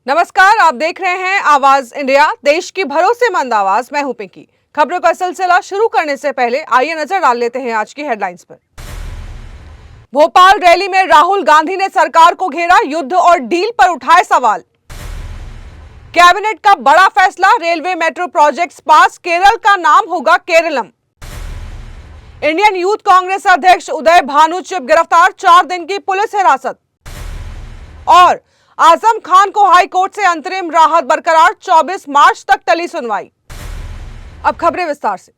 नमस्कार, आप देख रहे हैं आवाज इंडिया, देश की भरोसेमंद आवाज। मैं हूं पिंकी। खबरों का सिलसिला शुरू करने से पहले आइए नजर डाल लेते हैं आज की हेडलाइंस पर। भोपाल रैली में राहुल गांधी ने सरकार को घेरा, युद्ध और डील पर उठाए सवाल। कैबिनेट का बड़ा फैसला, रेलवे मेट्रो प्रोजेक्ट्स पास, केरल का नाम होगा केरलम। इंडियन यूथ कांग्रेस अध्यक्ष उदय भानु चिप गिरफ्तार, 4 दिन की पुलिस हिरासत। और आजम खान को हाई कोर्ट से अंतरिम राहत बरकरार, 24 मार्च तक टली सुनवाई। अब खबरें विस्तार से।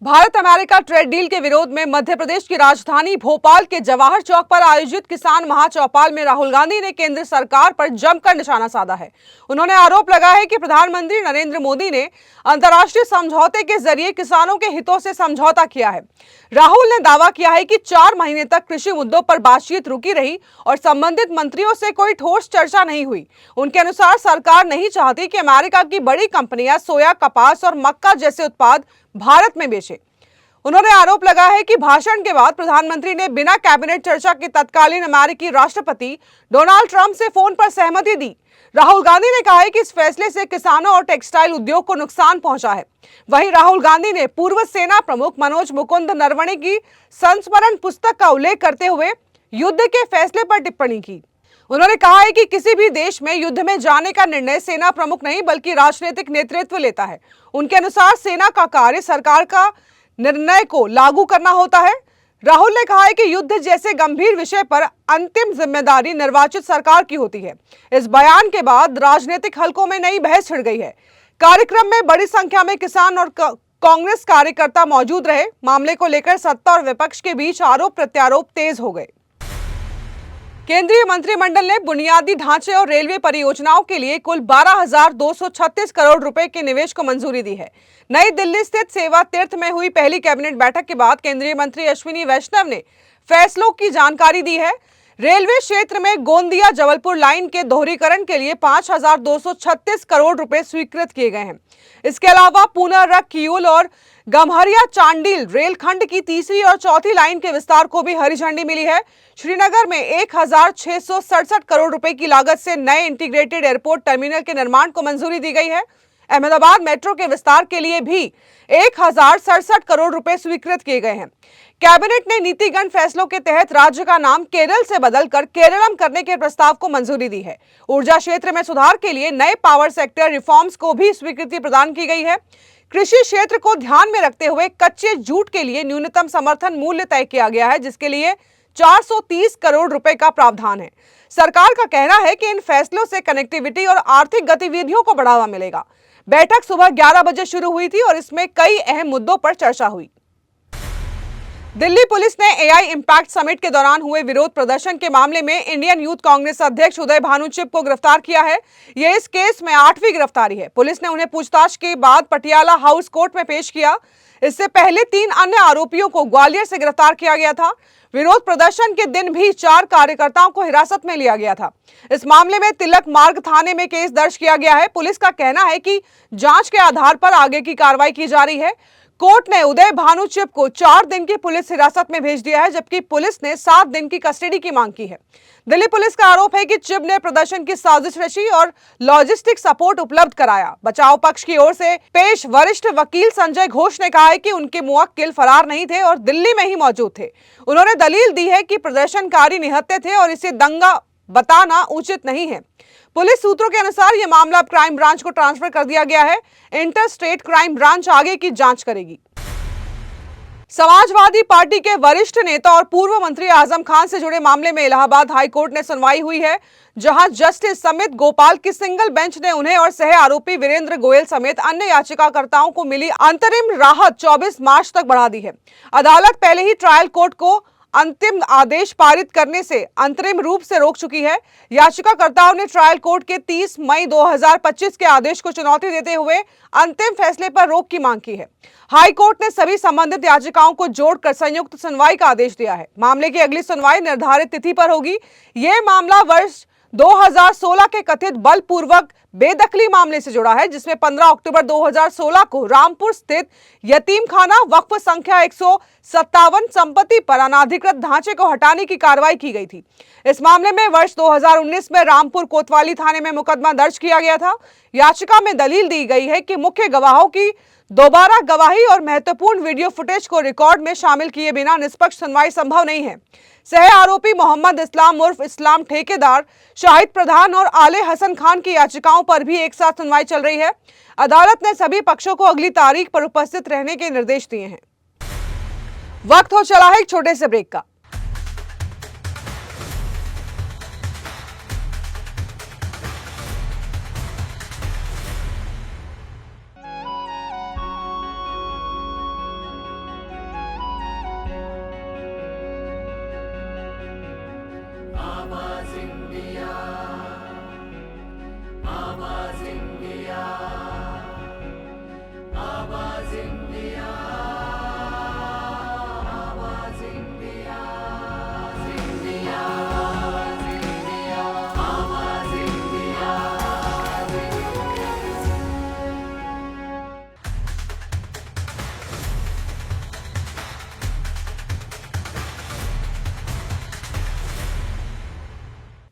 भारत अमेरिका ट्रेड डील के विरोध में मध्य प्रदेश की राजधानी भोपाल के जवाहर चौक पर आयोजित किसान महाचौपाल में राहुल गांधी ने केंद्र सरकार पर जमकर निशाना साधा है। उन्होंने आरोप लगाया है कि प्रधानमंत्री नरेंद्र मोदी ने अंतर्राष्ट्रीय समझौते के जरिए किसानों के हितों से समझौता किया है। राहुल ने दावा किया है कि 4 महीने तक कृषि मुद्दों पर बातचीत रुकी रही और संबंधित मंत्रियों से कोई ठोस चर्चा नहीं हुई। उनके अनुसार सरकार नहीं चाहती कि अमेरिका की बड़ी कंपनियां सोया, कपास और मक्का जैसे उत्पाद भारत में बेचे। उन्होंने आरोप लगाया है कि भाषण के बाद प्रधानमंत्री ने बिना कैबिनेट चर्चा के तत्कालीन अमेरिकी राष्ट्रपति डोनाल्ड ट्रंप से फोन पर सहमति दी। राहुल गांधी ने कहा है कि इस फैसले से किसानों और टेक्सटाइल उद्योग को नुकसान पहुंचा है। वहीं राहुल गांधी ने पूर्व सेना प्रमुख मनोज मुकुंद नरवणे की संस्मरण पुस्तक का उल्लेख करते हुए युद्ध के फैसले पर टिप्पणी की। उन्होंने कहा है कि किसी भी देश में युद्ध में जाने का निर्णय सेना प्रमुख नहीं बल्कि राजनीतिक नेतृत्व लेता है। उनके अनुसार सेना का कार्य सरकार का निर्णय को लागू करना होता है। राहुल ने कहा है कि युद्ध जैसे गंभीर विषय पर अंतिम जिम्मेदारी निर्वाचित सरकार की होती है। इस बयान के बाद राजनीतिक हलकों में नई बहस छिड़ गई है। कार्यक्रम में बड़ी संख्या में किसान और कांग्रेस कार्यकर्ता मौजूद रहे। मामले को लेकर सत्ता और विपक्ष के बीच आरोप प्रत्यारोप तेज हो गए। केंद्रीय मंत्रिमंडल ने बुनियादी ढांचे और रेलवे परियोजनाओं के लिए कुल 12,236 करोड़ रुपए के निवेश को मंजूरी दी है। नई दिल्ली स्थित सेवा तीर्थ में हुई पहली कैबिनेट बैठक के बाद केंद्रीय मंत्री अश्विनी वैष्णव ने फैसलों की जानकारी दी है। रेलवे क्षेत्र में गोंदिया जबलपुर लाइन के दोहरीकरण के लिए 5,236 करोड़ रुपए स्वीकृत किए गए हैं। इसके अलावा पुनरक किऊल और गम्हरिया चांडिल रेलखंड की तीसरी और चौथी लाइन के विस्तार को भी हरी झंडी मिली है। श्रीनगर में 1,667 करोड़ रुपए की लागत से नए इंटीग्रेटेड एयरपोर्ट टर्मिनल के निर्माण को मंजूरी दी गई है। अहमदाबाद मेट्रो के विस्तार के लिए भी 1,067 करोड़ रुपए स्वीकृत किए गए हैं। कैबिनेट ने नीतिगत फैसलों के तहत राज्य का नाम केरल से बदलकर केरलम करने के प्रस्ताव को मंजूरी दी है। ऊर्जा क्षेत्र में सुधार के लिए नए पावर सेक्टर रिफॉर्म्स को भी स्वीकृति प्रदान की गई है। कृषि क्षेत्र को ध्यान में रखते हुए कच्चे जूट के लिए न्यूनतम समर्थन मूल्य तय किया गया है, जिसके लिए 430 करोड़ रुपए का प्रावधान है। सरकार का कहना है कि इन फैसलों से कनेक्टिविटी और आर्थिक गतिविधियों को बढ़ावा मिलेगा। बैठक सुबह 11 बजे शुरू हुई थी और इसमें कई अहम मुद्दों पर चर्चा हुई। दिल्ली पुलिस ने एआई इम्पैक्ट समिट के दौरान हुए विरोध प्रदर्शन के मामले में इंडियन यूथ कांग्रेस अध्यक्ष उदय भानु चिप को गिरफ्तार किया है। यह इस केस में 8वीं गिरफ्तारी है। पुलिस ने उन्हें पूछताछ के बाद पटियाला हाउस कोर्ट में पेश किया। इससे पहले 3 अन्य आरोपियों को ग्वालियर से गिरफ्तार किया गया था। विरोध प्रदर्शन के दिन भी 4 कार्यकर्ताओं को हिरासत में लिया गया था। इस मामले में तिलक मार्ग थाने में केस दर्ज किया गया है। पुलिस का कहना है कि जांच के आधार पर आगे की कार्रवाई की जा रही है। कोर्ट ने उदय भानु चिप को 4 दिन की पुलिस हिरासत में भेज दिया है, जबकि पुलिस ने 7 दिन की कस्टडी की मांग की है। दिल्ली पुलिस का आरोप है कि चिप ने प्रदर्शन की साजिश रची और लॉजिस्टिक सपोर्ट उपलब्ध कराया। बचाव पक्ष की ओर से पेश वरिष्ठ वकील संजय घोष ने कहा है कि उनके मुवक्किल फरार नहीं थे और दिल्ली में ही मौजूद थे। उन्होंने दलील दी है कि प्रदर्शनकारी निहत्थे थे और इसे दंगा बताना उचित नहीं है। पुलिस सूत्रों के अनुसार यह मामला अब क्राइम ब्रांच को ट्रांसफर कर दिया गया है। इंटर स्टेट क्राइम ब्रांच आगे की जांच करेगी। समाजवादी पार्टी के वरिष्ठ नेता और पूर्व मंत्री आजम खान से जुड़े मामले में इलाहाबाद हाई कोर्ट ने सुनवाई हुई है, जहां जस्टिस समित गोपाल की सिंगल बेंच ने उन्हें और सह आरोपी वीरेंद्र गोयल समेत अन्य याचिकाकर्ताओं को मिली अंतरिम राहत 24 मार्च तक बढ़ा दी है। अदालत पहले ही ट्रायल कोर्ट को अंतिम आदेश पारित करने से अंतरिम रूप से रोक चुकी है। याचिकाकर्ताओं ने ट्रायल कोर्ट के 30 मई 2025 के आदेश को चुनौती देते हुए अंतिम फैसले पर रोक की मांग की है। हाई कोर्ट ने सभी संबंधित याचिकाओं को जोड़कर संयुक्त सुनवाई का आदेश दिया है। मामले की अगली सुनवाई निर्धारित तिथि पर होगी। यह मामला वर्ष 2016 के कथित बलपूर्वक बेदखली मामले से जुड़ा है, जिसमें 15 अक्टूबर 2016 को रामपुर स्थित यतीमखाना वक्फ संख्या 157 संपत्ति पर अनाधिकृत ढांचे को हटाने की कार्रवाई की गई थी। इस मामले में वर्ष 2019 में रामपुर कोतवाली थाने में मुकदमा दर्ज किया गया था। याचिका में दलील दी गई है कि मुख्य गवाहों की दोबारा गवाही और महत्वपूर्ण वीडियो फुटेज को रिकॉर्ड में शामिल किए बिना निष्पक्ष सुनवाई संभव नहीं है। सह आरोपी मोहम्मद इस्लाम उर्फ इस्लाम ठेकेदार, शाहिद प्रधान और आले हसन खान की याचिकाओं पर भी एक साथ सुनवाई चल रही है। अदालत ने सभी पक्षों को अगली तारीख पर उपस्थित रहने के निर्देश दिए हैं। वक्त हो चला है एक छोटे से ब्रेक का।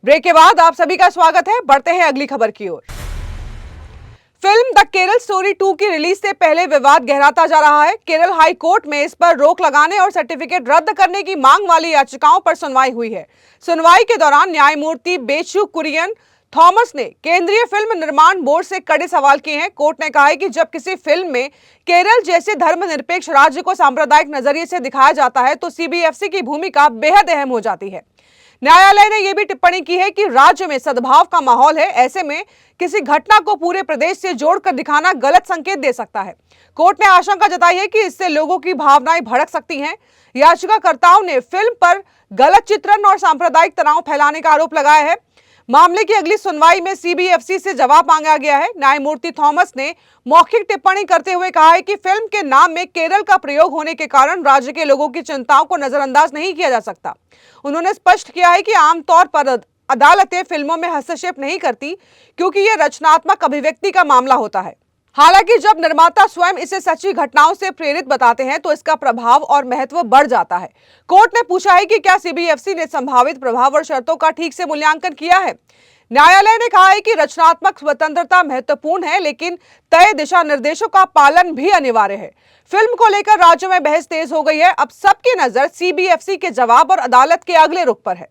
ब्रेक के बाद आप सभी का स्वागत है। बढ़ते हैं अगली खबर की ओर। फिल्म द केरल स्टोरी 2 की रिलीज से पहले विवाद गहराता जा रहा है। केरल हाई कोर्ट में इस पर रोक लगाने और सर्टिफिकेट रद्द करने की मांग वाली याचिकाओं पर सुनवाई हुई है। सुनवाई के दौरान न्यायमूर्ति बेचू कुरियन थॉमस ने केंद्रीय फिल्म निर्माण बोर्ड से कड़े सवाल किए हैं। कोर्ट ने कहा है कि जब किसी फिल्म में केरल जैसे धर्मनिरपेक्ष राज्य को सांप्रदायिक नजरिए से दिखाया जाता है तो सीबीएफसी की भूमिका बेहद अहम हो जाती है। न्यायालय ने यह भी टिप्पणी की है कि राज्य में सद्भाव का माहौल है, ऐसे में किसी घटना को पूरे प्रदेश से जोड़कर दिखाना गलत संकेत दे सकता है। कोर्ट ने आशंका जताई है कि इससे लोगों की भावनाएं भड़क सकती हैं। याचिकाकर्ताओं ने फिल्म पर गलत चित्रण और सांप्रदायिक तनाव फैलाने का आरोप लगाया है। मामले की अगली सुनवाई में सीबीएफसी से जवाब मांगा गया है। न्यायमूर्ति थॉमस ने मौखिक टिप्पणी करते हुए कहा है कि फिल्म के नाम में केरल का प्रयोग होने के कारण राज्य के लोगों की चिंताओं को नजरअंदाज नहीं किया जा सकता। उन्होंने स्पष्ट किया है कि आमतौर पर अदालतें फिल्मों में हस्तक्षेप नहीं करती क्योंकि यह रचनात्मक अभिव्यक्ति का मामला होता है। हालांकि जब निर्माता स्वयं इसे सच्ची घटनाओं से प्रेरित बताते हैं तो इसका प्रभाव और महत्व बढ़ जाता है। कोर्ट ने पूछा है कि क्या सीबीएफसी ने संभावित प्रभाव और शर्तों का ठीक से मूल्यांकन किया है। न्यायालय ने कहा है कि रचनात्मक स्वतंत्रता महत्वपूर्ण है, लेकिन तय दिशा निर्देशों का पालन भी अनिवार्य है। फिल्म को लेकर राज्य में बहस तेज हो गई है। अब सबकी नजर सीबीएफसी के जवाब और अदालत के अगले रुख पर है।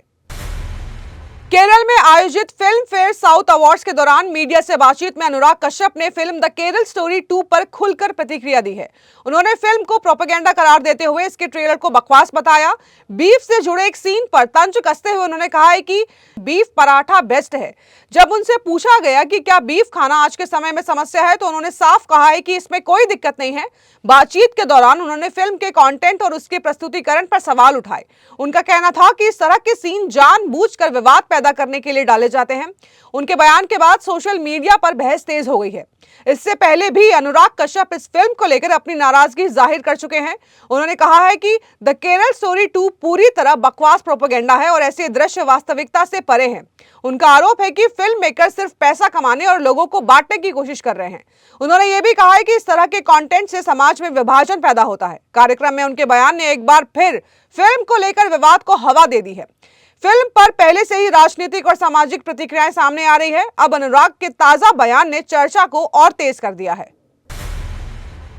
केरल में आयोजित फिल्म फेयर साउथ अवार्ड्स के दौरान मीडिया से बातचीत में अनुराग कश्यप ने फिल्म द केरल स्टोरी 2 पर खुलकर प्रतिक्रिया दी है। उन्होंने फिल्म को प्रोपेगेंडा करार देते हुए इसके ट्रेलर को बकवास बताया। बीफ से जुड़े एक सीन पर तंज कसते हुए उन्होंने कहा है कि बीफ पराठा बेस्ट है। जब उनसे पूछा गया कि क्या बीफ खाना आज के समय में समस्या है तो उन्होंने साफ कहा है कि इसमें कोई दिक्कत नहीं है। बातचीत के दौरान उन्होंने फिल्म के कंटेंट और उसके प्रस्तुतिकरण पर सवाल उठाए। उनका कहना था कि इस तरह के सीन जानबूझकर विवाद पैदा करने के लिए डाले जाते हैं। उनके बयान के बाद सोशल मीडिया पर बहस तेज हो गई है। इससे पहले भी अनुराग कश्यप इस फिल्म को लेकर अपनी नाराजगी जाहिर कर चुके हैं। उन्होंने कहा है कि द केरल स्टोरी 2 पूरी तरह बकवास प्रोपेगेंडा है और ऐसे दृश्य वास्तविकता से परे हैं। उनका आरोप है कि फिल्म मेकर सिर्फ पैसा कमाने और लोगों को बांटने की कोशिश कर रहे हैं। उन्होंने यह भी कहा है कि इस तरह के कंटेंट से समाज में विभाजन पैदा होता है। कार्यक्रम में उनके बयान ने एक बार फिर फिल्म को लेकर विवाद को हवा दे दी है। फिल्म पर पहले से ही राजनीतिक और सामाजिक प्रतिक्रियाएं सामने आ रही है। अब अनुराग के ताजा बयान ने चर्चा को और तेज कर दिया है।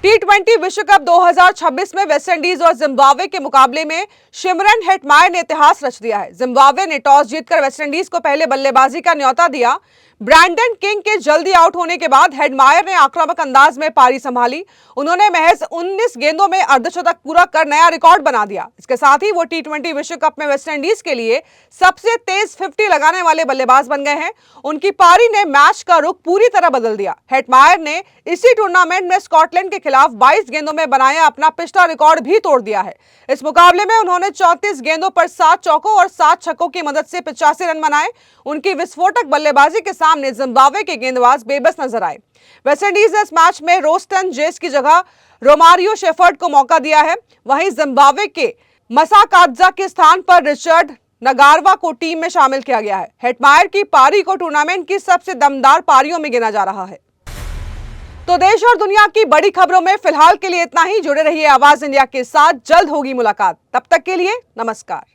T20 विश्व कप 2026 में वेस्टइंडीज और जिम्बाब्वे के मुकाबले में शिमरन हेटमायर ने इतिहास रच दिया है। जिम्बाब्वे ने टॉस जीतकर वेस्टइंडीज को पहले बल्लेबाजी का न्योता दिया। ब्रैंडन किंग के जल्दी आउट होने के बाद हेटमायर ने आक्रामक अंदाज में पारी संभाली। उन्होंने महज 19 गेंदों में अर्धशतक पूरा कर नया रिकॉर्ड बना दिया। इसके साथ ही वो T20 विश्व कप में वेस्टइंडीज के लिए सबसे तेज 50 लगाने वाले बल्लेबाज बन गए हैं। उनकी पारी ने मैच का रुख पूरी तरह बदल दिया। हेटमायर ने इसी टूर्नामेंट में स्कॉटलैंड के खिलाफ 22 गेंदों में बनाया अपना पिछला रिकॉर्ड भी तोड़ दिया है। इस मुकाबले में उन्होंने 34 गेंदों पर 7 चौकों और 7 छक्कों की मदद से 85 रन बनाए। उनकी विस्फोटक बल्लेबाजी के सामने जिम्बाब्वे के गेंदबाज बेबस नजर आए। वेस्टइंडीज ने इस मैच में रोस्टन जेस की जगह रोमारियो शेफर्ड को मौका दिया है। वहीं जिम्बाब्वे के मसाकादजा के स्थान पर रिचर्ड नगारवा को टीम में शामिल किया गया है। हेटमायर की पारी को टूर्नामेंट की सबसे दमदार पारियों में गिना जा रहा है। तो देश और दुनिया की बड़ी खबरों में फिलहाल के लिए इतना ही। जुड़े रहिए आवाज इंडिया के साथ, जल्द होगी मुलाकात। तब तक के लिए नमस्कार।